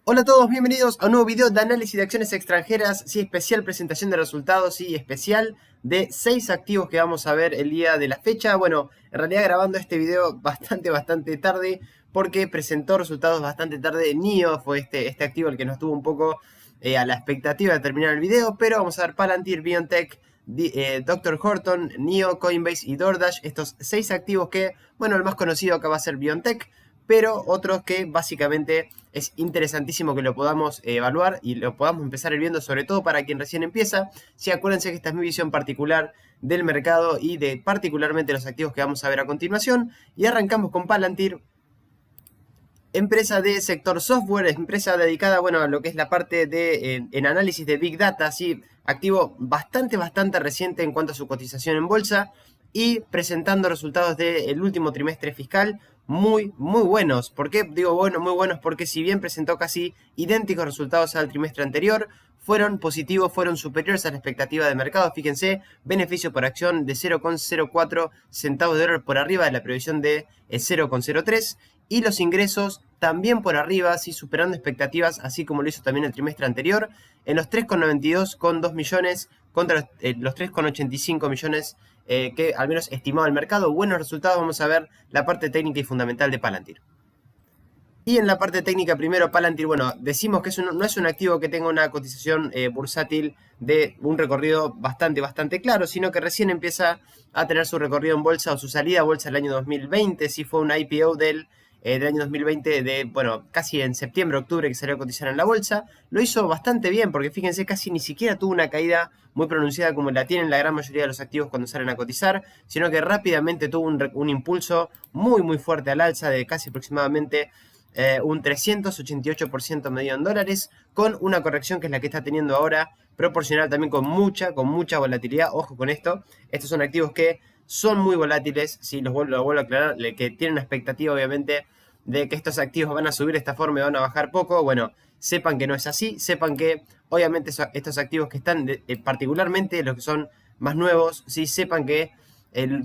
Hola a todos, bienvenidos a un nuevo video de análisis de acciones extranjeras, sí, especial presentación de resultados, sí, especial de 6 activos que vamos a ver el día de la fecha. Bueno, en realidad grabando este video bastante tarde porque presentó resultados bastante tarde. NIO fue este activo el que nos tuvo un poco a la expectativa de terminar el video, pero vamos a ver Palantir, BioNTech, Dr. Horton, NIO, Coinbase y DoorDash, estos 6 activos que, bueno, el más conocido acá va a ser BioNTech, pero otros que básicamente es interesantísimo que lo podamos evaluar y lo podamos empezar a ir viendo, sobre todo para quien recién empieza. Sí, acuérdense que esta es mi visión particular del mercado y de particularmente los activos que vamos a ver a continuación. Y arrancamos con Palantir, empresa de sector software, empresa dedicada, bueno, a lo que es la parte de en análisis de Big Data, sí, activo bastante reciente en cuanto a su cotización en bolsa y presentando resultados del último trimestre fiscal muy buenos. ¿Por qué digo bueno, muy buenos? Porque si bien presentó casi idénticos resultados al trimestre anterior, fueron positivos, fueron superiores a la expectativa de mercado. Fíjense, beneficio por acción de 0,04 centavos de dólar por arriba de la previsión de 0,03 y los ingresos también por arriba, sí, superando expectativas, así como lo hizo también el trimestre anterior, en los 3,92,2 millones contra los 3,85 millones que al menos estimaba el mercado. Buenos resultados, vamos a ver la parte técnica y fundamental de Palantir. Y en la parte técnica, primero, Palantir, bueno, decimos que no es un activo que tenga una cotización bursátil de un recorrido bastante claro, sino que recién empieza a tener su recorrido en bolsa o su salida a bolsa el año 2020. Sí, fue un IPO del año 2020, bueno, casi en septiembre, octubre, que salió a cotizar en la bolsa. Lo hizo bastante bien, porque fíjense, casi ni siquiera tuvo una caída muy pronunciada como la tienen la gran mayoría de los activos cuando salen a cotizar, sino que rápidamente tuvo un impulso muy fuerte al alza de casi aproximadamente un 388% medido en dólares, con una corrección que es la que está teniendo ahora, proporcional también con mucha volatilidad. Ojo con esto, estos son activos que son muy volátiles, si lo vuelvo a aclarar, que tienen una expectativa obviamente de que estos activos van a subir de esta forma y van a bajar poco. Bueno, sepan que no es así, sepan que obviamente estos activos que están, particularmente los que son más nuevos, ¿sí? Sepan que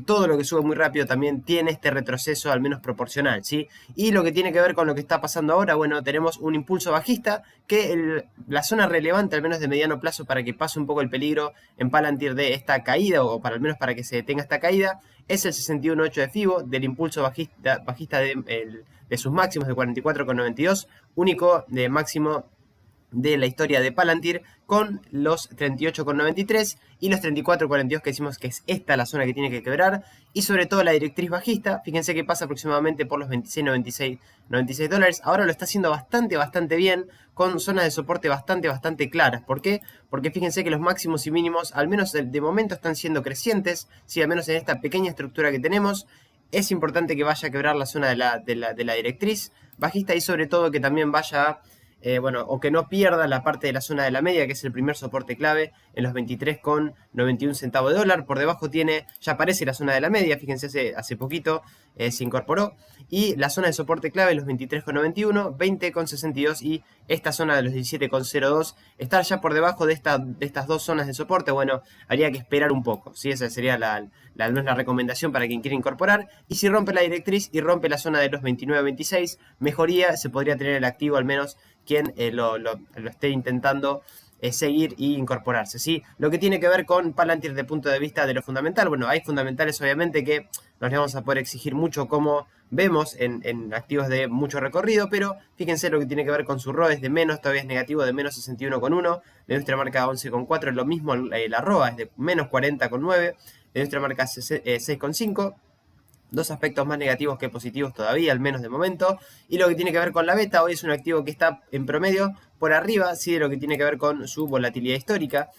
todo lo que sube muy rápido también tiene este retroceso al menos proporcional, ¿sí? Y lo que tiene que ver con lo que está pasando ahora, bueno, tenemos un impulso bajista que la zona relevante, al menos de mediano plazo, para que pase un poco el peligro en Palantir de esta caída, o para al menos para que se detenga esta caída, es el 61.8 de FIBO, del impulso bajista de sus máximos de 44,92, único de máximo de la historia de Palantir, con los 38,93 y los 34,42 que decimos que es esta la zona que tiene que quebrar, y sobre todo la directriz bajista. Fíjense que pasa aproximadamente por los 26,96 dólares. Ahora lo está haciendo bastante bien, con zonas de soporte bastante claras. ¿Por qué? Porque fíjense que los máximos y mínimos, al menos de momento, están siendo crecientes, ¿sí? Al menos en esta pequeña estructura que tenemos. Es importante que vaya a quebrar la zona de la directriz bajista, y sobre todo que también vaya a bueno, o que no pierda la parte de la zona de la media, que es el primer soporte clave, en los 23,91 centavos de dólar. Por debajo ya aparece la zona de la media, fíjense, hace poquito se incorporó. Y la zona de soporte clave, los 23,91, 20,62 y esta zona de los 17,02. Estar ya por debajo de estas dos zonas de soporte, bueno, habría que esperar un poco, ¿sí? Esa sería la recomendación para quien quiera incorporar. Y si rompe la directriz y rompe la zona de los 29,26, mejoría, se podría tener el activo al menos quien lo esté intentando seguir y incorporarse, ¿sí? Lo que tiene que ver con Palantir desde el punto de vista de lo fundamental, bueno, hay fundamentales obviamente que nos vamos a poder exigir mucho, como vemos en activos de mucho recorrido, pero fíjense lo que tiene que ver con su ROE, es de menos, todavía es negativo, de menos 61,1, de nuestra marca 11,4, lo mismo la ROA es de menos 40,9, de nuestra marca 6,5. Dos aspectos más negativos que positivos todavía, al menos de momento. Y lo que tiene que ver con la beta, hoy es un activo que está en promedio por arriba, sí, de lo que tiene que ver con su volatilidad histórica.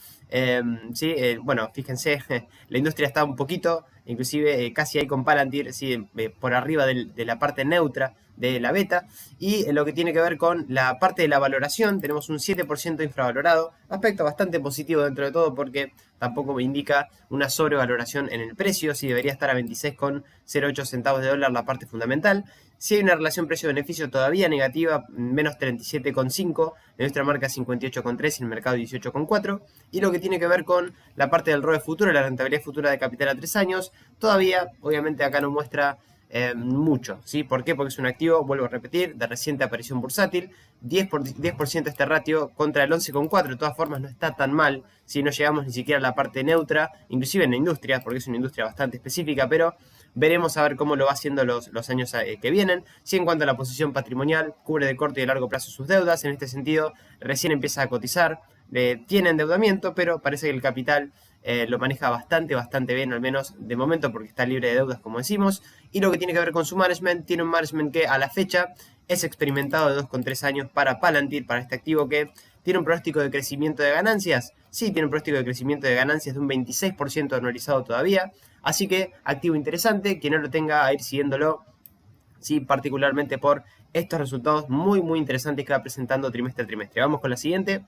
Sí, bueno, fíjense, la industria está un poquito, inclusive casi ahí con Palantir, sí, por arriba de la parte neutra de la beta. Y lo que tiene que ver con la parte de la valoración, tenemos un 7% infravalorado, aspecto bastante positivo dentro de todo, porque tampoco me indica una sobrevaloración en el precio, sí, debería estar a 26,08 centavos de dólar la parte fundamental. Si hay una relación precio-beneficio todavía negativa, menos 37,5, de nuestra marca 58,3 y el mercado 18,4. Y lo que tiene que ver con la parte del ROE futuro, la rentabilidad futura de capital a 3 años, todavía, obviamente acá no muestra mucho, ¿sí? ¿Por qué? Porque es un activo, vuelvo a repetir, de reciente aparición bursátil, 10% este ratio contra el 11,4. De todas formas no está tan mal, si no llegamos ni siquiera a la parte neutra, inclusive en la industria, porque es una industria bastante específica, pero veremos a ver cómo lo va haciendo los años que vienen. Si en cuanto a la posición patrimonial, cubre de corto y de largo plazo sus deudas, en este sentido recién empieza a cotizar, tiene endeudamiento, pero parece que el capital lo maneja bastante bien, al menos de momento, porque está libre de deudas, como decimos. Y lo que tiene que ver con su management, tiene un management que a la fecha es experimentado de 2,3 años para Palantir, para este activo que tiene un pronóstico de crecimiento de ganancias. Sí, tiene un pronóstico de crecimiento de ganancias de un 26% anualizado todavía. Así que activo interesante, quien no lo tenga a ir siguiéndolo, sí, particularmente por estos resultados muy interesantes que va presentando trimestre a trimestre. Vamos con la siguiente.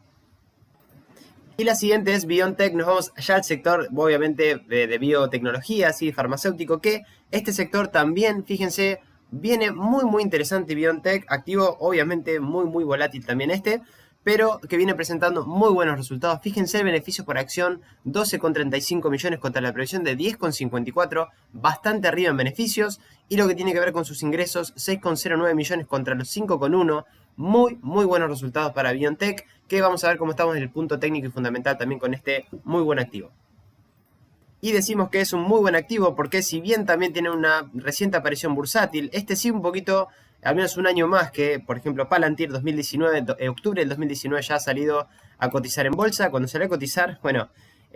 Y la siguiente es BioNTech. Nos vamos ya al sector, obviamente, de biotecnología, ¿sí? Farmacéutico, que este sector también, fíjense, viene muy interesante BioNTech. Activo, obviamente, muy volátil también pero que viene presentando muy buenos resultados. Fíjense el beneficio por acción, 12,35 millones contra la previsión de 10,54, bastante arriba en beneficios. Y lo que tiene que ver con sus ingresos, 6,09 millones contra los 5,1. Muy buenos resultados para BioNTech, que vamos a ver cómo estamos en el punto técnico y fundamental también con este muy buen activo. Y decimos que es un muy buen activo porque si bien también tiene una reciente aparición bursátil, este sí un poquito, al menos un año más que, por ejemplo, Palantir 2019, octubre del 2019 ya ha salido a cotizar en bolsa. Cuando salió a cotizar, bueno,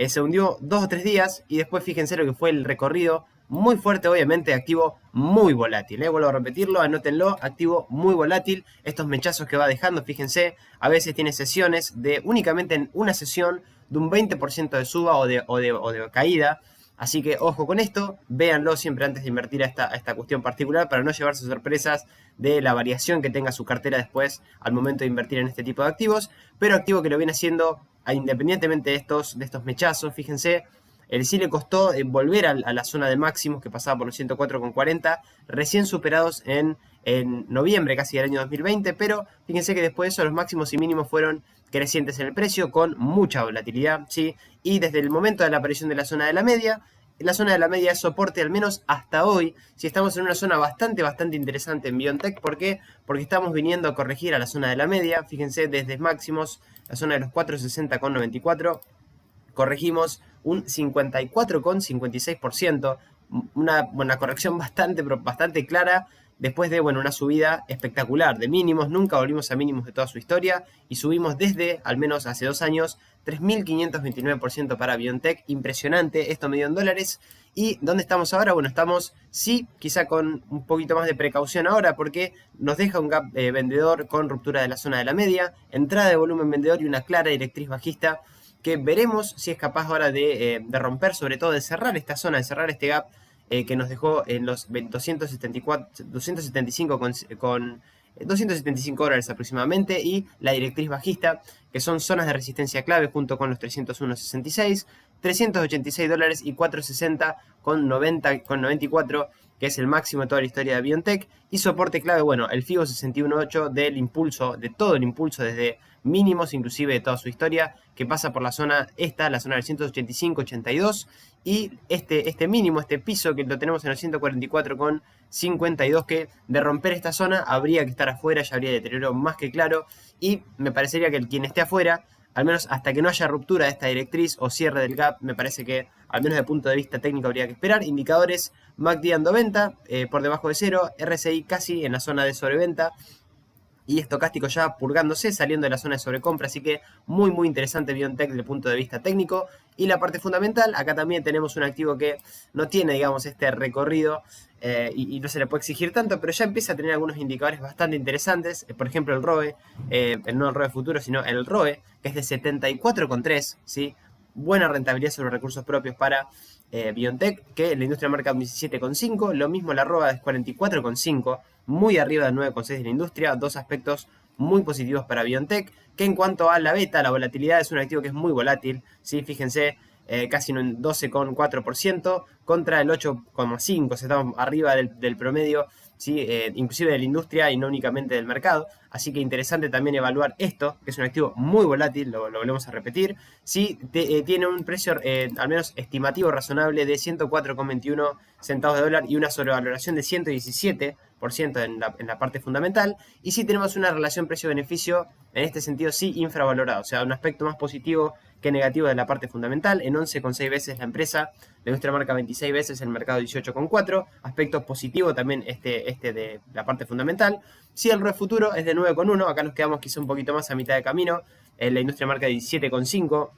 se hundió 2 o 3 días y después fíjense lo que fue el recorrido. Muy fuerte, obviamente, activo muy volátil. Vuelvo a repetirlo, anótenlo, activo muy volátil. Estos mechazos que va dejando, fíjense, a veces tiene sesiones de únicamente en una sesión de un 20% de suba o de caída. Así que ojo con esto, véanlo siempre antes de invertir a esta cuestión particular para no llevarse sorpresas de la variación que tenga su cartera después al momento de invertir en este tipo de activos. Pero activo que lo viene haciendo independientemente de estos mechazos, fíjense. El sí le costó volver a la zona de máximos que pasaba por los 104,40, recién superados en noviembre casi del año 2020, pero fíjense que después de eso los máximos y mínimos fueron crecientes en el precio con mucha volatilidad, ¿sí? Y desde el momento de la aparición de la zona de la media es soporte al menos hasta hoy, si estamos en una zona bastante interesante en BioNTech. ¿Por qué? Porque estamos viniendo a corregir a la zona de la media, fíjense desde máximos, la zona de los 460,94, corregimos un 54,56%, una corrección bastante clara después de una subida espectacular de mínimos. Nunca volvimos a mínimos de toda su historia y subimos desde, al menos hace 2 años, 3.529% para BioNTech. Impresionante, esto medio en dólares. ¿Y dónde estamos ahora? Bueno, estamos, sí, quizá con un poquito más de precaución ahora porque nos deja un gap vendedor con ruptura de la zona de la media, entrada de volumen vendedor y una clara directriz bajista que veremos si es capaz ahora de romper, sobre todo de cerrar esta zona, de cerrar este gap que nos dejó en los 275 dólares aproximadamente, y la directriz bajista, que son zonas de resistencia clave junto con los 301,66, 386 dólares y 460 con 94, que es el máximo de toda la historia de BioNTech, y soporte clave, bueno, el FIBO 61.8 del impulso, de todo el impulso desde mínimos, inclusive de toda su historia, que pasa por la zona la zona del 185,82, y este mínimo, este piso que lo tenemos en el 144,52, que de romper esta zona habría que estar afuera, ya habría deterioro más que claro, y me parecería que quien esté afuera, al menos hasta que no haya ruptura de esta directriz o cierre del gap, me parece que, al menos desde el punto de vista técnico, habría que esperar. Indicadores, MACD ando venta, por debajo de 0, RSI casi en la zona de sobreventa, y estocástico ya purgándose, saliendo de la zona de sobrecompra. Así que muy interesante BioNTech desde el punto de vista técnico. Y la parte fundamental, acá también tenemos un activo que no tiene, digamos, este recorrido y no se le puede exigir tanto, pero ya empieza a tener algunos indicadores bastante interesantes. Por ejemplo, el ROE, no el ROE futuro, sino el ROE, que es de 74,3, ¿sí? Buena rentabilidad sobre recursos propios para BioNTech, que la industria marca 17,5, lo mismo la ROA es 44,5, muy arriba del 9,6 de la industria. Dos aspectos muy positivos para BioNTech, que en cuanto a la beta, la volatilidad, es un activo que es muy volátil, ¿sí? Fíjense, casi un 12,4% contra el 8,5%, o sea, estamos arriba del promedio, ¿sí? Inclusive de la industria y no únicamente del mercado. Así que interesante también evaluar esto, que es un activo muy volátil, lo volvemos a repetir. Sí, tiene un precio al menos estimativo razonable de 104,21 centavos de dólar y una sobrevaloración de 117 en la parte fundamental. Y sí tenemos una relación precio-beneficio, en este sentido sí infravalorado, o sea, un aspecto más positivo que negativo de la parte fundamental. En 11,6 veces la empresa, la industria marca 26 veces, el mercado 18,4. Aspecto positivo también este de la parte fundamental. Si el ROE futuro es de 9,1, acá nos quedamos quizá un poquito más a mitad de camino. La industria marca 17,5.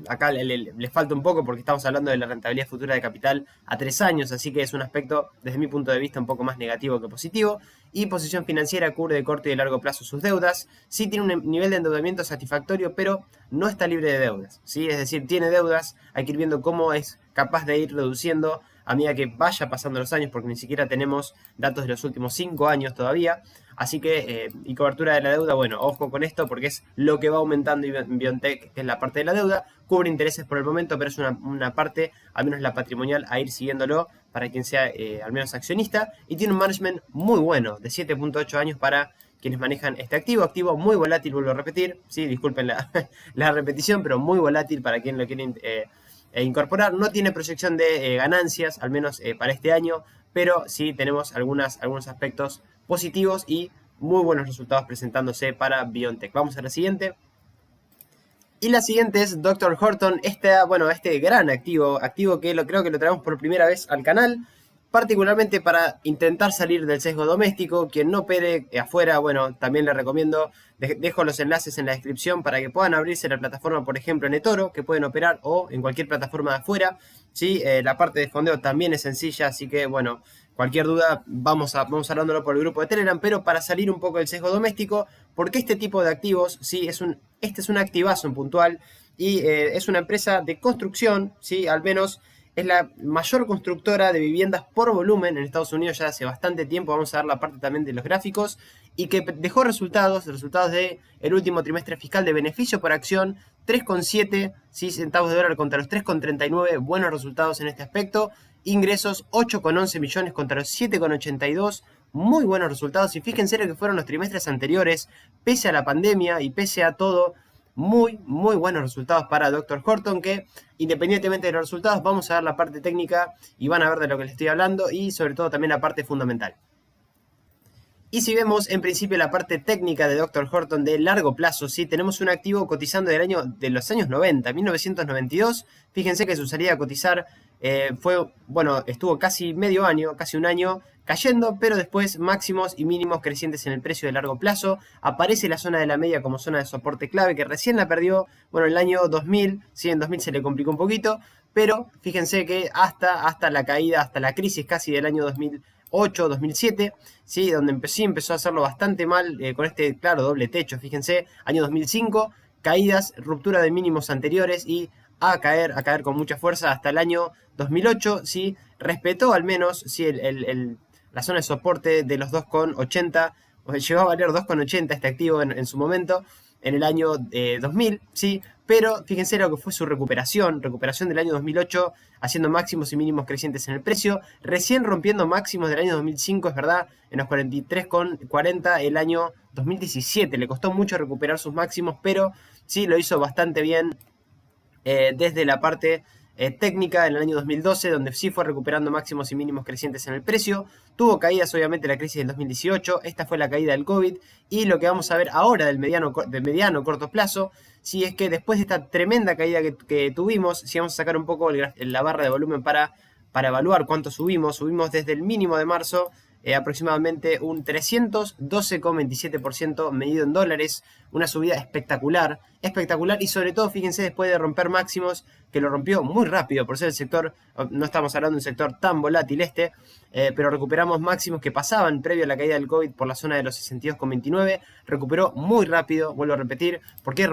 Acá le falta un poco porque estamos hablando de la rentabilidad futura de capital a 3 años, así que es un aspecto, desde mi punto de vista, un poco más negativo que positivo. Y posición financiera, cubre de corto y de largo plazo sus deudas. Sí tiene un nivel de endeudamiento satisfactorio, pero no está libre de deudas, ¿sí? Es decir, tiene deudas, hay que ir viendo cómo es capaz de ir reduciendo a medida que vaya pasando los años, porque ni siquiera tenemos datos de los últimos 5 años todavía. Así que, y cobertura de la deuda, bueno, ojo con esto porque es lo que va aumentando en BioNTech, que es la parte de la deuda. Cubre intereses por el momento, pero es una parte, al menos la patrimonial, a ir siguiéndolo para quien sea al menos accionista. Y tiene un management muy bueno, de 7,8 años para quienes manejan este activo. Activo muy volátil, vuelvo a repetir. Sí, disculpen la repetición, pero muy volátil para quien lo quiere incorporar. No tiene proyección de ganancias, al menos para este año, pero sí tenemos algunos aspectos positivos y muy buenos resultados presentándose para BioNTech. Vamos a la siguiente. Y la siguiente es Dr. Horton, este gran activo que creo que lo traemos por primera vez al canal, particularmente para intentar salir del sesgo doméstico. Quien no opere afuera, bueno, también le recomiendo, dejo los enlaces en la descripción para que puedan abrirse la plataforma, por ejemplo, en eToro, que pueden operar, o en cualquier plataforma de afuera, ¿sí? La parte de fondeo también es sencilla, así que, bueno, cualquier duda vamos hablándolo por el grupo de Telegram, pero para salir un poco del sesgo doméstico, porque este tipo de activos, ¿sí? Este es un activazo en puntual, y es una empresa de construcción, ¿sí? Al menos es la mayor constructora de viviendas por volumen en Estados Unidos ya hace bastante tiempo. Vamos a ver la parte también de los gráficos. Y que dejó resultados del último trimestre fiscal de beneficio por acción, 3,7 centavos de dólar contra los 3,39. Buenos resultados en este aspecto. Ingresos 8,11 millones contra los 7,82. Muy buenos resultados. Y fíjense lo que fueron los trimestres anteriores, pese a la pandemia y pese a todo. Muy buenos resultados para Dr. Horton, que independientemente de los resultados vamos a ver la parte técnica y van a ver de lo que les estoy hablando, y sobre todo también la parte fundamental. Y si vemos en principio la parte técnica de Dr. Horton de largo plazo, ¿sí? Tenemos un activo cotizando de los años 90, 1992. Fíjense que su salida a cotizar estuvo casi medio año, casi un año cayendo, pero después máximos y mínimos crecientes en el precio de largo plazo. Aparece la zona de la media como zona de soporte clave, que recién la perdió, en el año 2000, sí, en 2000 se le complicó un poquito, pero fíjense que hasta la caída, hasta la crisis casi del año 2008, 2007, ¿sí? Donde empezó a hacerlo bastante mal, con este, claro, doble techo. Fíjense, año 2005, caídas, ruptura de mínimos anteriores y a caer con mucha fuerza hasta el año 2008, ¿sí? Respetó al menos, ¿sí? La zona de soporte de los 2,80, llegó a valer 2,80 este activo en su momento, en el año 2000, ¿sí? Pero fíjense lo que fue su recuperación del año 2008, haciendo máximos y mínimos crecientes en el precio, recién rompiendo máximos del año 2005, es verdad, en los 43,40 el año 2017. Le costó mucho recuperar sus máximos, pero sí lo hizo bastante bien desde la parte técnica en el año 2012, donde sí fue recuperando máximos y mínimos crecientes en el precio. Tuvo caídas, obviamente, la crisis del 2018, esta fue la caída del COVID, y lo que vamos a ver ahora del mediano corto plazo, si es que después de esta tremenda caída que tuvimos, si vamos a sacar un poco la barra de volumen para evaluar cuánto subimos desde el mínimo de marzo, aproximadamente un 312,27% medido en dólares, una subida espectacular, y sobre todo, fíjense, después de romper máximos, que lo rompió muy rápido por ser el sector, no estamos hablando de un sector tan volátil pero recuperamos máximos que pasaban previo a la caída del COVID por la zona de los 62,29, recuperó muy rápido, vuelvo a repetir, porque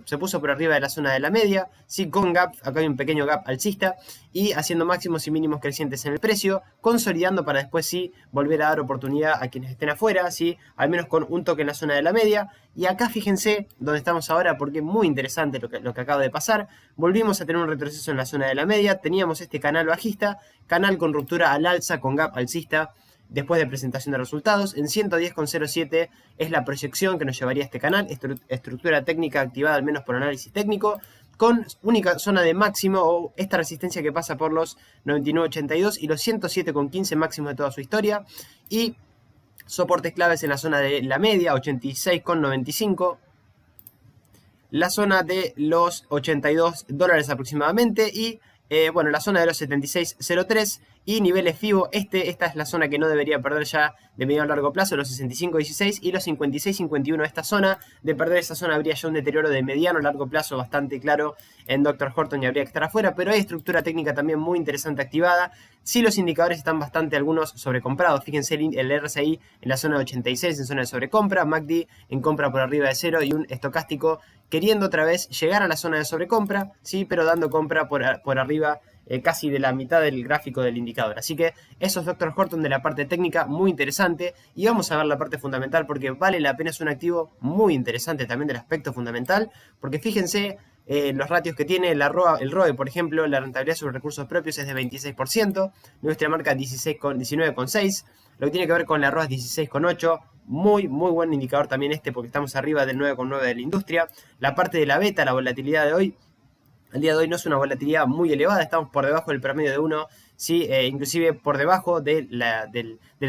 se puso por arriba de la zona de la media, sí, con gap, acá hay un pequeño gap alcista, y haciendo máximos y mínimos crecientes en el precio, consolidando para después sí volver a dar oportunidad a quienes estén afuera, sí, al menos con un toque en la zona de la media. Y acá fíjense donde estamos ahora, porque es muy interesante lo que acaba de pasar. Volvimos a tener un retroceso en la zona de la media, teníamos este canal bajista, canal con ruptura al alza, con gap alcista, después de presentación de resultados. En 110,07 es la proyección que nos llevaría a este canal, estructura técnica activada al menos por análisis técnico. con única zona de máximo o esta resistencia que pasa por los 99.82 y los 107.15 máximos de toda su historia, y soportes claves en la zona de la media, 86.95, la zona de los $82 aproximadamente y bueno, la zona de los 76.03 y niveles FIBO. Esta es la zona que no debería perder ya de medio a largo plazo, los 65.16 y los 56.51. Esta zona, de perder esa zona habría ya un deterioro de mediano a largo plazo bastante claro en Dr. Horton y habría que estar afuera, pero hay estructura técnica también muy interesante activada. Sí, los indicadores están bastante algunos sobrecomprados. Fíjense el RSI en la zona de 86 en zona de sobrecompra, MACD en compra por arriba de 0 y un estocástico queriendo otra vez llegar a la zona de sobrecompra, sí, pero dando compra por arriba casi de la mitad del gráfico del indicador. Así que eso es Dr. Horton de la parte técnica, muy interesante. Y vamos a ver la parte fundamental porque vale la pena, es un activo muy interesante también del aspecto fundamental, porque fíjense los ratios que tiene el ROE, por ejemplo, la rentabilidad sobre recursos propios es de 26%, nuestra marca 19,6%, lo que tiene que ver con la ROA es 16,8%, muy buen indicador también este porque estamos arriba del 9,9% de la industria. La parte de la beta, la volatilidad de hoy, el día de hoy no es una volatilidad muy elevada, estamos por debajo del promedio de 1, ¿sí? Inclusive por debajo del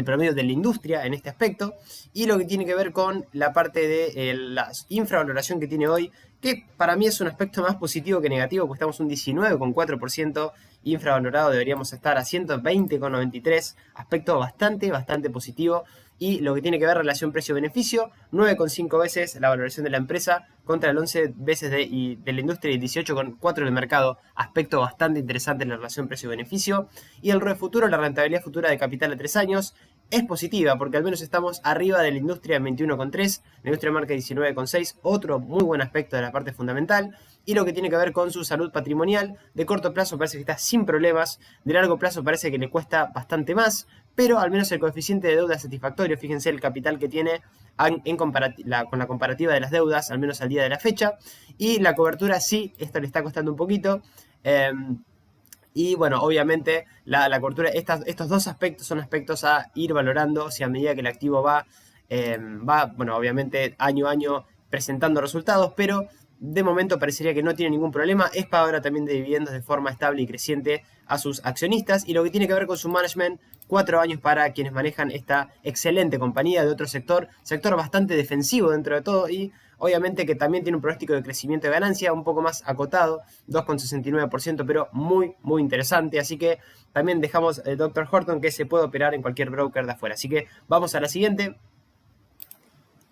promedio de la industria en este aspecto. Y lo que tiene que ver con la parte de la infravaloración que tiene hoy, que para mí es un aspecto más positivo que negativo, porque estamos un 19,4% infravalorado, deberíamos estar a 120,93%, aspecto bastante positivo. Y lo que tiene que ver relación precio-beneficio, 9,5 veces la valoración de la empresa contra el 11 veces de la industria y 18,4 del mercado. Aspecto bastante interesante en la relación precio-beneficio. Y el ROE futuro, la rentabilidad futura de capital a 3 años, es positiva porque al menos estamos arriba de la industria en 21,3, la industria marca 19,6, otro muy buen aspecto de la parte fundamental. Y lo que tiene que ver con su salud patrimonial, de corto plazo parece que está sin problemas, de largo plazo parece que le cuesta bastante más, pero al menos el coeficiente de deuda es satisfactorio. Fíjense el capital que tiene con la comparativa de las deudas, al menos al día de la fecha, y la cobertura sí, esto le está costando un poquito. Y bueno, obviamente la cobertura, estos dos aspectos son aspectos a ir valorando si a medida que el activo va, bueno, obviamente año a año presentando resultados, pero de momento parecería que no tiene ningún problema. Es pagadora también de dividendos de forma estable y creciente a sus accionistas. Y lo que tiene que ver con su management, 4 años para quienes manejan esta excelente compañía de otro sector bastante defensivo dentro de todo y obviamente que también tiene un pronóstico de crecimiento de ganancia un poco más acotado, 2,69%, pero muy interesante. Así que también dejamos el Dr. Horton que se puede operar en cualquier broker de afuera. Así que vamos a la siguiente.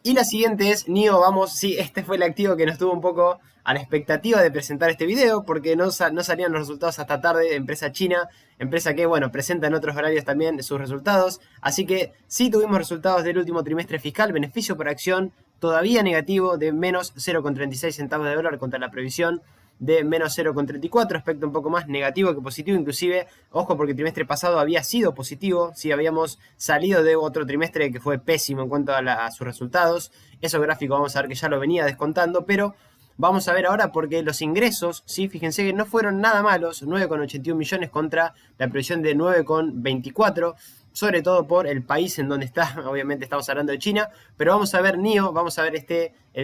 Y la siguiente es NIO, sí, este fue el activo que nos tuvo un poco a la expectativa de presentar este video, porque no salían los resultados hasta tarde, empresa china, empresa que, bueno, presenta en otros horarios también sus resultados, así que sí tuvimos resultados del último trimestre fiscal, beneficio por acción todavía negativo de menos 0,36 centavos de dólar contra la previsión de menos 0,34, aspecto un poco más negativo que positivo, inclusive, ojo porque el trimestre pasado había sido positivo, sí habíamos salido de otro trimestre que fue pésimo en cuanto a sus resultados, eso gráfico vamos a ver que ya lo venía descontando, pero vamos a ver ahora porque los ingresos, sí, fíjense que no fueron nada malos, 9,81 millones contra la previsión de 9,24, sobre todo por el país en donde está, obviamente estamos hablando de China, pero vamos a ver NIO, vamos a ver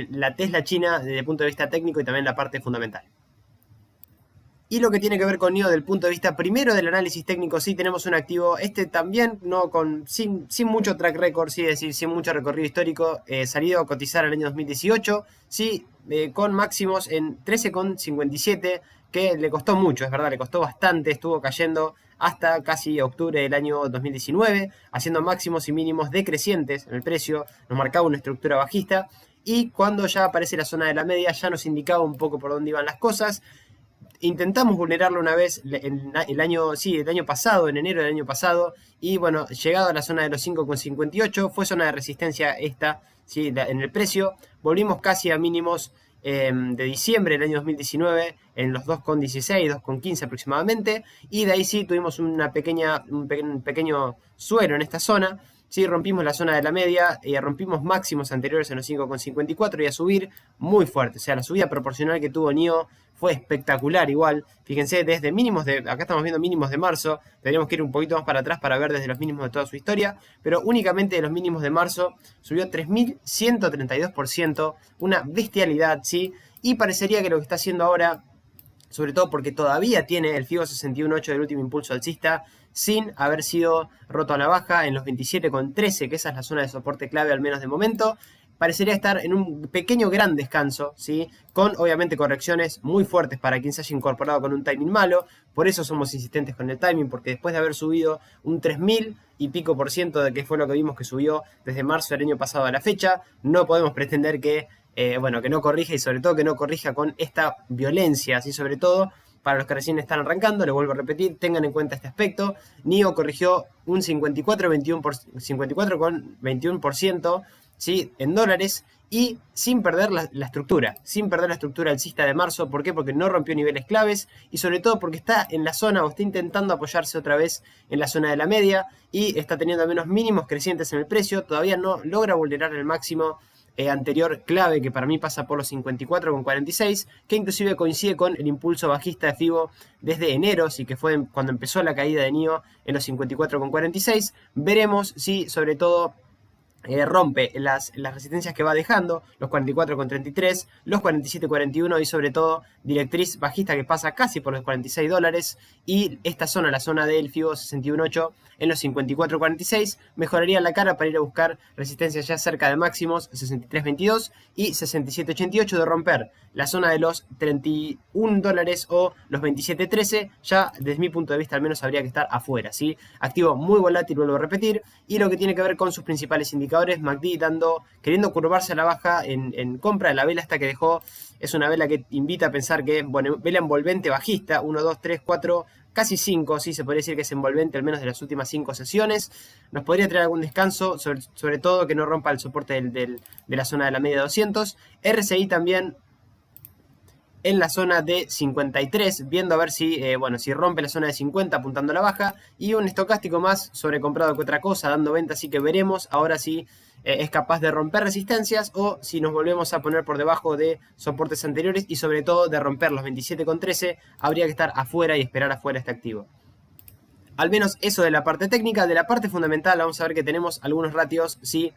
la Tesla china desde el punto de vista técnico y también la parte fundamental. Y lo que tiene que ver con NIO del punto de vista primero del análisis técnico, sí tenemos un activo, también no sin mucho track record, sí, es decir, sin mucho recorrido histórico, salido a cotizar el año 2018, sí, con máximos en 13,57, que le costó mucho, es verdad, le costó bastante, estuvo cayendo hasta casi octubre del año 2019, haciendo máximos y mínimos decrecientes en el precio, nos marcaba una estructura bajista, y cuando ya aparece la zona de la media ya nos indicaba un poco por dónde iban las cosas. Intentamos vulnerarlo una vez el año pasado, en enero del año pasado, y bueno, llegado a la zona de los 5,58, fue zona de resistencia esta, ¿sí? En el precio, volvimos casi a mínimos de diciembre del año 2019, en los 2,16, 2,15 aproximadamente, y de ahí sí tuvimos un pequeño suero en esta zona, sí, rompimos la zona de la media, rompimos máximos anteriores en los 5,54 y a subir muy fuerte, o sea, la subida proporcional que tuvo NIO fue espectacular igual, fíjense, desde mínimos acá estamos viendo mínimos de marzo, tendríamos que ir un poquito más para atrás para ver desde los mínimos de toda su historia, pero únicamente de los mínimos de marzo subió 3.132%, una bestialidad, ¿sí? Y parecería que lo que está haciendo ahora sobre todo porque todavía tiene el FIBO 61.8 del último impulso alcista sin haber sido roto a la baja en los 27,13, que esa es la zona de soporte clave al menos de momento. Parecería estar en un pequeño gran descanso, ¿sí? Con obviamente correcciones muy fuertes para quien se haya incorporado con un timing malo. Por eso somos insistentes con el timing, porque después de haber subido un 3000 y pico por ciento, de que fue lo que vimos que subió desde marzo del año pasado a la fecha, no podemos pretender que que no corrija, y sobre todo que no corrija con esta violencia, así sobre todo para los que recién están arrancando. Le vuelvo a repetir, tengan en cuenta este aspecto. NIO corrigió un 54,21%, ¿sí? En dólares, y sin perder la estructura, alcista de marzo. ¿Por qué? Porque no rompió niveles claves, y sobre todo porque está en la zona, o está intentando apoyarse otra vez en la zona de la media, y está teniendo al menos mínimos crecientes en el precio. Todavía no logra vulnerar el máximo anterior clave, que para mí pasa por los 54,46, que inclusive coincide con el impulso bajista de FIBO desde enero, sí, que fue cuando empezó la caída de NIO en los 54,46. Veremos si sobre todo rompe las resistencias que va dejando, los 44,33, los 47,41, y sobre todo directriz bajista que pasa casi por los $46, y esta zona, la zona del FIBO 61.8 en los 54,46, mejoraría la cara para ir a buscar resistencias ya cerca de máximos 63,22 y 67,88. De romper la zona de los $31 o los 27,13, ya desde mi punto de vista al menos habría que estar afuera, ¿sí? Activo muy volátil, vuelvo a repetir, y lo que tiene que ver con sus principales indicadores, MACD queriendo curvarse a la baja en compra. La vela esta que dejó es una vela que invita a pensar que, bueno, vela envolvente bajista, 1, 2, 3, 4, casi 5, sí, se podría decir que es envolvente al menos de las últimas 5 sesiones. Nos podría traer algún descanso, sobre todo que no rompa el soporte de la zona de la media 200. RSI también en la zona de 53, viendo a ver si, si rompe la zona de 50 apuntando a la baja, y un estocástico más sobrecomprado que otra cosa, dando venta. Así que veremos ahora si es capaz de romper resistencias, o si nos volvemos a poner por debajo de soportes anteriores, y sobre todo de romper los 27,13, habría que estar afuera y esperar afuera este activo. Al menos eso de la parte técnica. De la parte fundamental vamos a ver que tenemos algunos ratios, sí.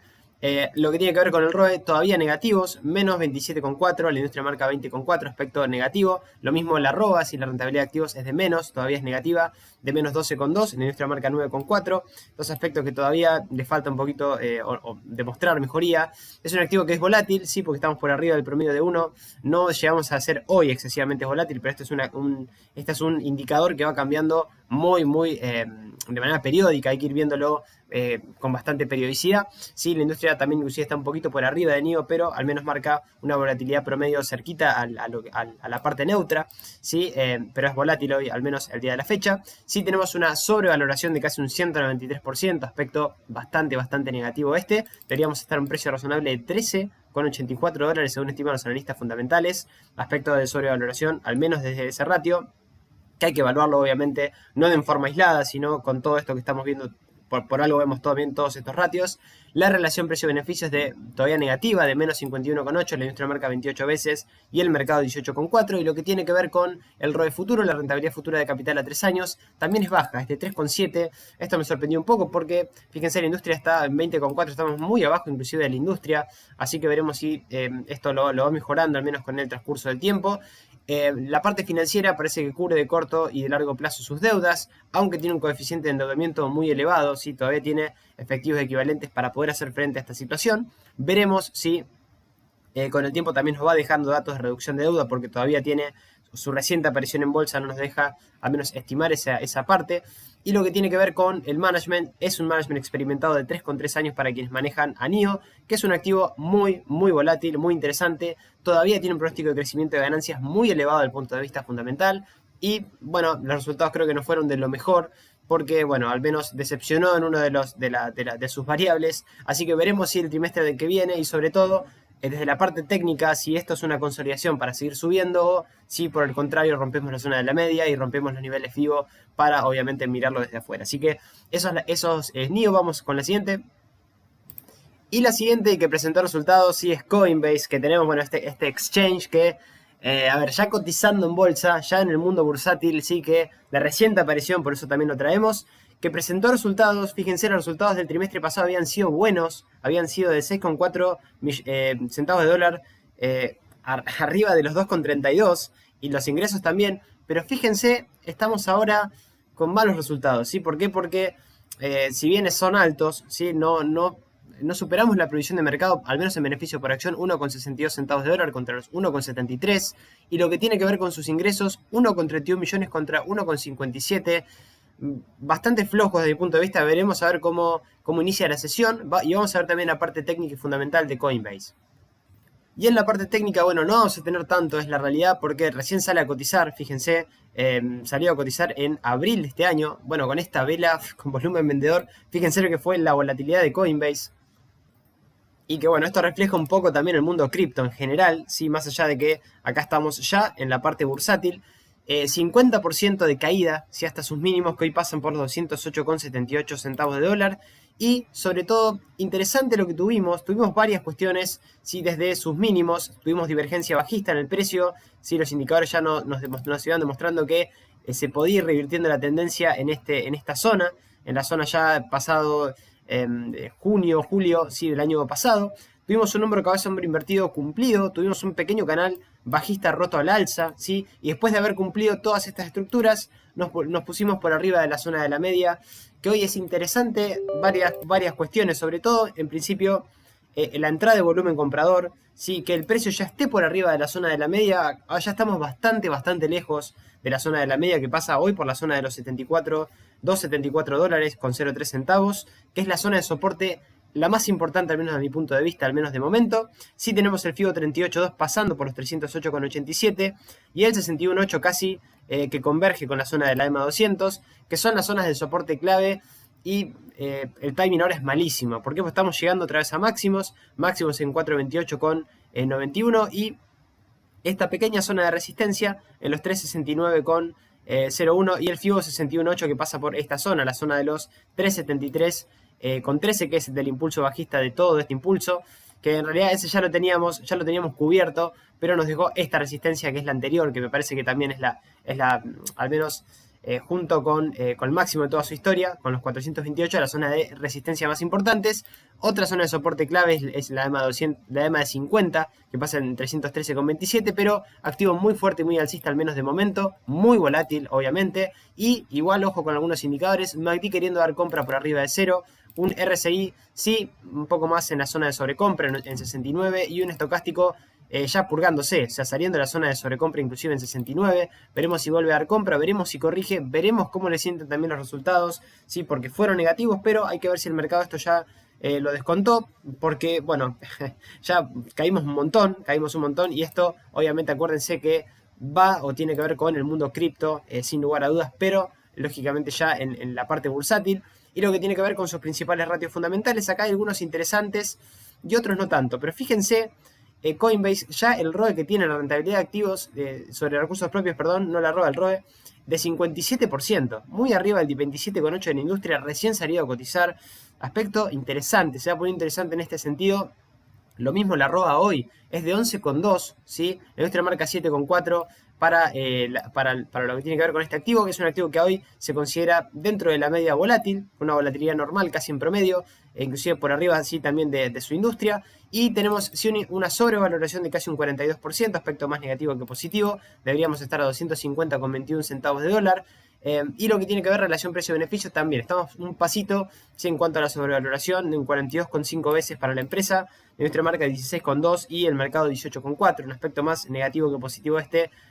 Lo que tiene que ver con el ROE, todavía negativos, menos 27,4, la industria marca 20,4, aspecto negativo. Lo mismo la ROA, si la rentabilidad de activos es de menos, todavía es negativa, de menos 12,2, la industria marca 9,4. Dos aspectos que todavía le falta un poquito o demostrar mejoría. Es un activo que es volátil, sí, porque estamos por arriba del promedio de 1. No llegamos a ser hoy excesivamente volátil, pero este es un indicador que va cambiando muy de manera periódica. Hay que ir viéndolo con bastante periodicidad. Sí, la industria también inclusive está un poquito por arriba de NIO, pero al menos marca una volatilidad promedio cerquita a la parte neutra, ¿sí? Pero es volátil hoy, al menos el día de la fecha. Sí, tenemos una sobrevaloración de casi un 193%, aspecto bastante negativo este. Deberíamos estar a un precio razonable de $13,84 según estiman los analistas fundamentales. Aspecto de sobrevaloración, al menos desde ese ratio, que hay que evaluarlo obviamente no de forma aislada, sino con todo esto que estamos viendo. Por algo vemos todos estos ratios. La relación precio-beneficio es todavía negativa, de menos 51,8, la industria marca 28 veces y el mercado 18,4. Y lo que tiene que ver con el ROE futuro, la rentabilidad futura de capital a 3 años, también es baja, es de 3,7. Esto me sorprendió un poco porque, fíjense, la industria está en 20,4, estamos muy abajo inclusive de la industria. Así que veremos si esto lo va mejorando, al menos con el transcurso del tiempo. La parte financiera parece que cubre de corto y de largo plazo sus deudas, aunque tiene un coeficiente de endeudamiento muy elevado, ¿sí? Todavía tiene efectivos equivalentes para poder hacer frente a esta situación. Veremos si con el tiempo también nos va dejando datos de reducción de deuda, porque todavía tiene su reciente aparición en bolsa, no nos deja al menos estimar esa parte. Y lo que tiene que ver con el management, es un management experimentado de 3,3 años para quienes manejan a NIO, que es un activo muy volátil, muy interesante. Todavía tiene un pronóstico de crecimiento de ganancias muy elevado desde el punto de vista fundamental. Y bueno, los resultados creo que no fueron de lo mejor, porque bueno, al menos decepcionó en uno de sus variables. Así que veremos si el trimestre que viene, y sobre todo desde la parte técnica, si esto es una consolidación para seguir subiendo, o si por el contrario rompemos la zona de la media y rompemos los niveles FIBO para obviamente mirarlo desde afuera. Así que esos NIO. Vamos con la siguiente. Y la siguiente que presentó resultados sí es Coinbase, que tenemos, bueno, este exchange que, ya cotizando en bolsa, ya en el mundo bursátil, sí, que de reciente aparición, por eso también lo traemos, que presentó resultados. Fíjense, los resultados del trimestre pasado habían sido buenos, habían sido de 6,4 centavos de dólar, arriba de los 2,32, y los ingresos también, pero fíjense, estamos ahora con malos resultados, ¿sí? ¿Por qué? Porque si bien son altos, ¿sí? No superamos la previsión de mercado, al menos en beneficio por acción, 1,62 centavos de dólar contra los 1,73, y lo que tiene que ver con sus ingresos, 1,31 millones contra 1,57, bastante flojos desde mi punto de vista. Veremos a ver cómo inicia la sesión, y vamos a ver también la parte técnica y fundamental de Coinbase. Y en la parte técnica, bueno, no vamos a tener tanto, es la realidad, porque recién sale a cotizar, fíjense, salió a cotizar en abril de este año, bueno, con esta vela, con volumen vendedor, fíjense lo que fue la volatilidad de Coinbase, y que bueno, esto refleja un poco también el mundo cripto en general, ¿sí? Más allá de que acá estamos ya en la parte bursátil, 50% de caída, ¿sí? Hasta sus mínimos que hoy pasan por los 208,78 centavos de dólar. Y sobre todo, interesante lo que tuvimos varias cuestiones, ¿sí? Desde sus mínimos, tuvimos divergencia bajista en el precio, ¿sí? Los indicadores ya nos iban demostrando que se podía ir revirtiendo la tendencia en esta zona, en la zona ya pasado junio, julio, ¿sí? Del año pasado. Tuvimos un hombro cabeza hombro invertido cumplido, tuvimos un pequeño canal bajista roto al alza, ¿sí? Y después de haber cumplido todas estas estructuras, nos pusimos por arriba de la zona de la media, que hoy es interesante, varias cuestiones, sobre todo, en principio, la entrada de volumen comprador, ¿sí? Que el precio ya esté por arriba de la zona de la media, ya estamos bastante lejos de la zona de la media, que pasa hoy por la zona de los 2,74 dólares con 0,3 centavos, que es la zona de soporte la más importante, al menos a mi punto de vista, al menos de momento. Sí tenemos el FIBO 38.2 pasando por los 308,87 y el 61.8 casi que converge con la zona de la EMA 200, que son las zonas de soporte clave, y el timing ahora es malísimo. ¿Por qué? Pues estamos llegando otra vez a máximos en 428,91 y esta pequeña zona de resistencia en los 369,01 y el FIBO 61.8 que pasa por esta zona, la zona de los 373 con 13, que es del impulso bajista de todo este impulso, que en realidad ese ya lo teníamos cubierto, pero nos dejó esta resistencia que es la anterior, que me parece que también es la al menos junto con el máximo de toda su historia, con los 428, la zona de resistencia más importantes. Otra zona de soporte clave es la EMA 200, la EMA de 50, que pasa en 313,27, pero activo muy fuerte y muy alcista, al menos de momento, muy volátil, obviamente, y igual, ojo con algunos indicadores, MACD queriendo dar compra por arriba de cero, un RSI, sí, un poco más en la zona de sobrecompra en 69, y un estocástico ya purgándose, o sea, saliendo de la zona de sobrecompra inclusive en 69, veremos si vuelve a dar compra, veremos si corrige, veremos cómo le sienten también los resultados, sí, porque fueron negativos, pero hay que ver si el mercado esto ya lo descontó, porque, bueno, ya caímos un montón, y esto, obviamente, acuérdense que va o tiene que ver con el mundo cripto, sin lugar a dudas, pero, lógicamente, ya en la parte bursátil, y lo que tiene que ver con sus principales ratios fundamentales. Acá hay algunos interesantes y otros no tanto, pero fíjense, Coinbase, ya el ROE que tiene, la rentabilidad de activos sobre recursos propios, perdón, no la roba el ROE, de 57%, muy arriba del 27,8% de la industria, recién salido a cotizar, aspecto interesante, se va a poner interesante en este sentido. Lo mismo la arroba hoy, es de 11,2, ¿sí? La industria marca 7,4 para lo que tiene que ver con este activo, que es un activo que hoy se considera dentro de la media volátil, una volatilidad normal, casi en promedio, e inclusive por arriba así también de su industria. Y tenemos una sobrevaloración de casi un 42%, aspecto más negativo que positivo. Deberíamos estar a 250,21 centavos de dólar. Y lo que tiene que ver relación precio-beneficio también. Estamos un pasito, ¿sí? En cuanto a la sobrevaloración, de un 42,5 veces para la empresa. Nuestra marca 16,2 y el mercado 18,4. Un aspecto más negativo que positivo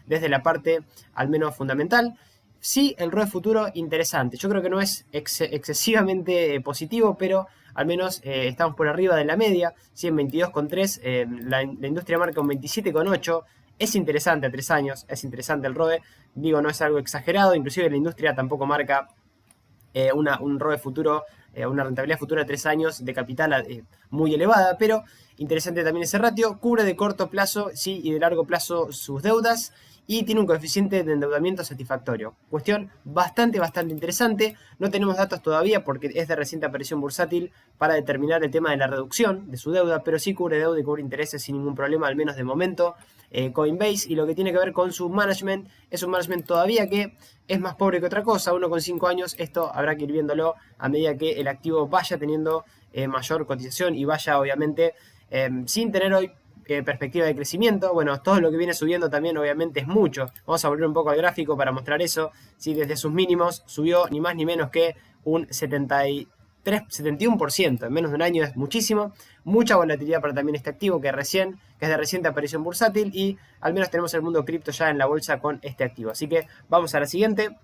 desde la parte al menos fundamental. Sí, el ROE futuro interesante. Yo creo que no es excesivamente positivo, pero al menos estamos por arriba de la media. ¿Sí? En 22,3, la industria marca un 27,8. Es interesante a 3 años, es interesante el ROE. Digo, no es algo exagerado. Inclusive la industria tampoco marca un ROE futuro, una rentabilidad futura de 3 años de capital muy elevada, pero interesante también ese ratio. Cubre de corto plazo, sí, y de largo plazo sus deudas, y tiene un coeficiente de endeudamiento satisfactorio. Cuestión bastante interesante. No tenemos datos todavía porque es de reciente aparición bursátil para determinar el tema de la reducción de su deuda, pero sí cubre deuda y cubre intereses sin ningún problema, al menos de momento. Coinbase, y lo que tiene que ver con su management, es un management todavía que es más pobre que otra cosa, 1,5 años. Esto habrá que ir viéndolo a medida que el activo vaya teniendo mayor cotización y vaya, obviamente, sin tener hoy perspectiva de crecimiento. Bueno, todo lo que viene subiendo también obviamente es mucho. Vamos a volver un poco al gráfico para mostrar eso. ¿Sí? Desde sus mínimos subió ni más ni menos que un 71%. En menos de un año es muchísimo. Mucha volatilidad para también este activo que es de reciente aparición bursátil, y al menos tenemos el mundo cripto ya en la bolsa con este activo. Así que vamos a la siguiente.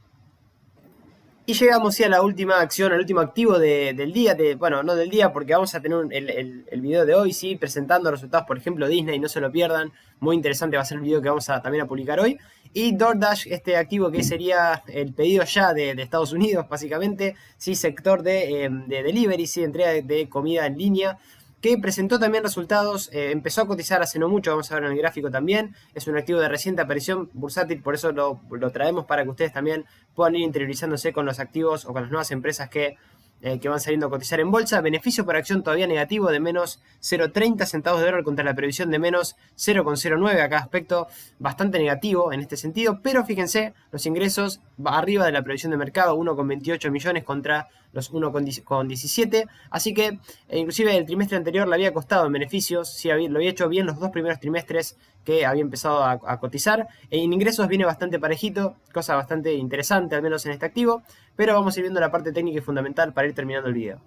Y llegamos sí a la última acción, al último activo del día, bueno, no del día porque vamos a tener el video de hoy, sí, presentando resultados, por ejemplo, Disney, no se lo pierdan, muy interesante va a ser el video que vamos también a publicar hoy. Y DoorDash, este activo que sería el pedido ya de Estados Unidos, básicamente, sí, sector de delivery, sí, entrega de comida en línea, que presentó también resultados, empezó a cotizar hace no mucho, vamos a ver en el gráfico también, es un activo de reciente aparición bursátil, por eso lo traemos para que ustedes también puedan ir interiorizándose con los activos o con las nuevas empresas que van saliendo a cotizar en bolsa. Beneficio por acción todavía negativo de menos 0,30 centavos de dólar contra la previsión de menos 0,09, acá aspecto bastante negativo en este sentido, pero fíjense, los ingresos arriba de la previsión de mercado, 1,28 millones contra los 1,17, así que inclusive el trimestre anterior le había costado en beneficios, sí, lo había hecho bien los dos primeros trimestres que había empezado a cotizar. En ingresos viene bastante parejito, cosa bastante interesante al menos en este activo, pero vamos a ir viendo la parte técnica y fundamental para ir terminando el video.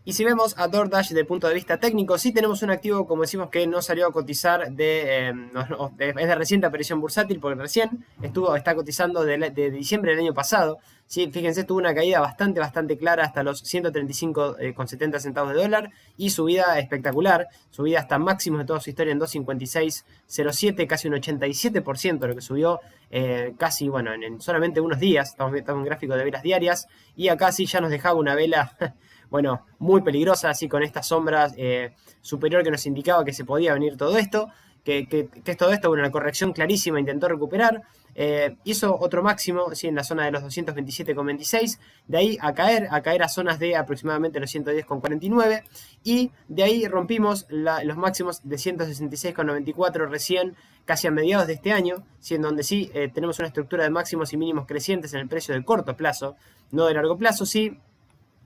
Y si vemos a DoorDash desde el punto de vista técnico, sí tenemos un activo, como decimos, que no salió a cotizar es de reciente aparición bursátil, porque recién está cotizando de diciembre del año pasado. Sí, fíjense, tuvo una caída bastante clara hasta los 135,70 centavos de dólar y subida espectacular, subida hasta máximos de toda su historia en 256,07, casi un 87% lo que subió, casi, bueno, en solamente unos días. Estamos en un gráfico de velas diarias y acá sí ya nos dejaba una vela bueno, muy peligrosa, así con esta sombra superior que nos indicaba que se podía venir todo esto, que es todo esto, bueno, una corrección clarísima, intentó recuperar, hizo otro máximo, ¿sí? En la zona de los 227,26, de ahí a caer a zonas de aproximadamente los 110,49, y de ahí rompimos los máximos de 166,94 recién, casi a mediados de este año, ¿sí? En donde sí tenemos una estructura de máximos y mínimos crecientes en el precio de corto plazo, no de largo plazo, sí.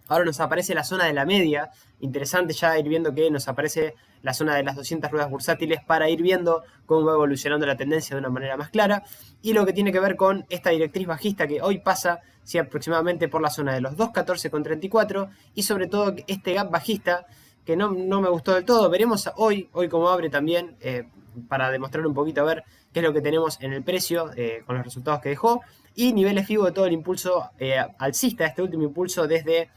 Ahora nos aparece la zona de la media, interesante ya ir viendo que nos aparece la zona de las 200 ruedas bursátiles para ir viendo cómo va evolucionando la tendencia de una manera más clara. Y lo que tiene que ver con esta directriz bajista que hoy pasa, sí, aproximadamente por la zona de los 214,34, y sobre todo este gap bajista que no me gustó del todo. Veremos hoy cómo abre también, para demostrar un poquito a ver qué es lo que tenemos en el precio con los resultados que dejó. Y niveles FIBO de todo el impulso alcista, este último impulso desde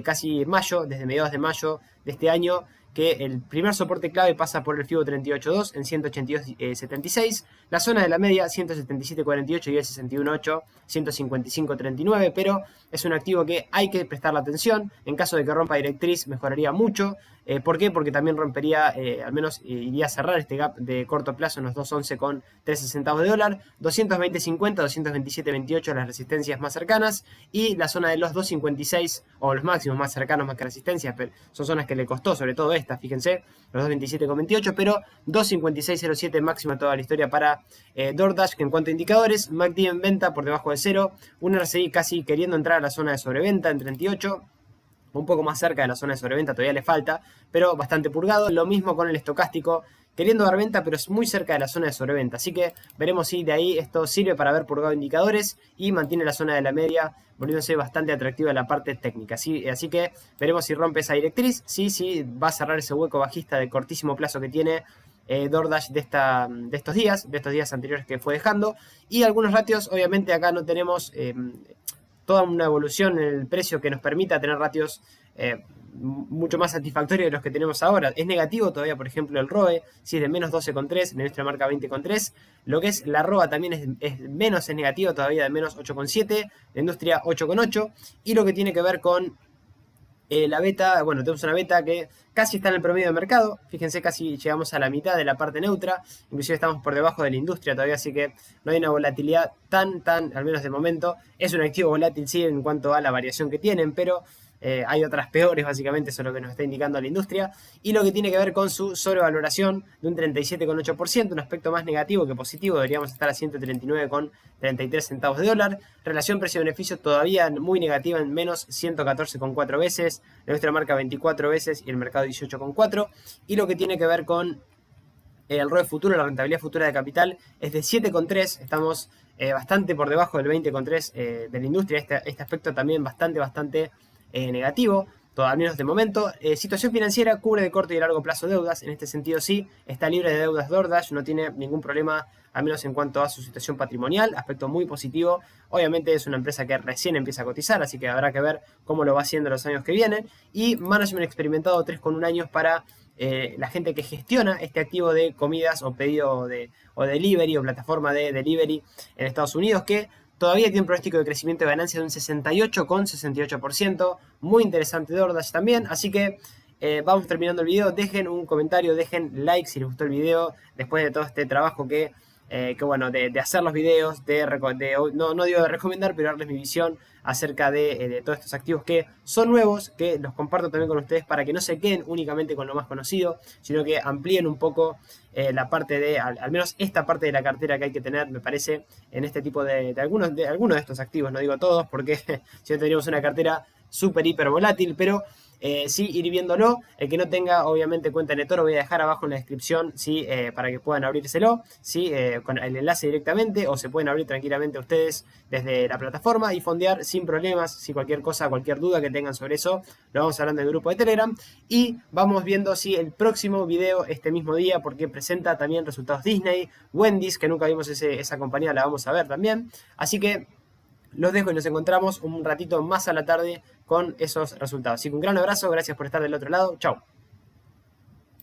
casi mayo, desde mediados de mayo de este año, que el primer soporte clave pasa por el FIBO 38.2 en 182.76, la zona de la media 177.48 y el 61.8, 155.39, pero es un activo que hay que prestarle atención. En caso de que rompa directriz mejoraría mucho. ¿Por qué? Porque también rompería, al menos iría a cerrar este gap de corto plazo en los 211,13 centavos de dólar, 220.50, 227.28 las resistencias más cercanas, y la zona de los 256, o los máximos más cercanos más que resistencias, pero son zonas que le costó, sobre todo esta, fíjense, los 227,28, pero 256.07 máxima toda la historia para DoorDash. Que en cuanto a indicadores, MACD en venta por debajo de cero, un RSI casi queriendo entrar a la zona de sobreventa en 38, un poco más cerca de la zona de sobreventa, todavía le falta, pero bastante purgado. Lo mismo con el estocástico, queriendo dar venta, pero es muy cerca de la zona de sobreventa. Así que veremos si de ahí esto sirve para haber purgado indicadores y mantiene la zona de la media, volviéndose bastante atractiva en la parte técnica. Así que veremos si rompe esa directriz, sí, va a cerrar ese hueco bajista de cortísimo plazo que tiene DoorDash de estos días anteriores que fue dejando. Y algunos ratios, obviamente acá no tenemos toda una evolución en el precio que nos permita tener ratios mucho más satisfactorios de los que tenemos ahora. Es negativo todavía, por ejemplo, el ROE, si es de menos 12,3, la industria marca 20,3. Lo que es la ROA también es negativo todavía, de menos 8,7, la industria 8,8. Y lo que tiene que ver con la beta, bueno, tenemos una beta que casi está en el promedio de mercado. Fíjense, casi llegamos a la mitad de la parte neutra. Inclusive estamos por debajo de la industria todavía, así que no hay una volatilidad tan, al menos de momento. Es un activo volátil, sí, en cuanto a la variación que tienen, pero hay otras peores, básicamente, eso es lo que nos está indicando la industria. Y lo que tiene que ver con su sobrevaloración de un 37,8%, un aspecto más negativo que positivo, deberíamos estar a 139,33 centavos de dólar. Relación precio-beneficio todavía muy negativa, en menos 114,4 veces, la industria marca 24 veces y el mercado 18,4. Y lo que tiene que ver con El ROE futuro, la rentabilidad futura de capital, es de 7,3. Estamos bastante por debajo del 20,3 de la industria. Este aspecto también bastante negativo, al menos de momento. Situación financiera, cubre de corto y largo plazo deudas. En este sentido sí, está libre de deudas DoorDash, no tiene ningún problema, al menos en cuanto a su situación patrimonial. Aspecto muy positivo. Obviamente es una empresa que recién empieza a cotizar, así que habrá que ver cómo lo va haciendo los años que vienen. Y management experimentado 3,1 años para la gente que gestiona este activo de comidas o pedido o delivery o plataforma de delivery en Estados Unidos, que todavía tiene un pronóstico de crecimiento de ganancias de un 68,68%. Muy interesante DoorDash también. Así que vamos terminando el video. Dejen un comentario, dejen like si les gustó el video. Después de todo este trabajo que bueno, de hacer los videos, no digo de recomendar, pero darles mi visión acerca de todos estos activos que son nuevos, que los comparto también con ustedes para que no se queden únicamente con lo más conocido, sino que amplíen un poco la parte al menos esta parte de la cartera que hay que tener, me parece, en este tipo de algunos de estos activos, no digo todos, porque si no tendríamos una cartera súper, hiper volátil, pero sí ir viéndolo. El que no tenga, obviamente, cuenta en eToro, voy a dejar abajo en la descripción, ¿sí? Para que puedan abrírselo, ¿sí? Con el enlace directamente, o se pueden abrir tranquilamente ustedes desde la plataforma y fondear sin problemas. Si cualquier cosa, cualquier duda que tengan sobre eso, lo vamos hablando en el grupo de Telegram. Y vamos viendo si el próximo video este mismo día, porque presenta también resultados Disney, Wendy's, que nunca vimos esa compañía, la vamos a ver también. Así que los dejo y nos encontramos un ratito más a la tarde con esos resultados. Así que un gran abrazo, gracias por estar del otro lado. Chau.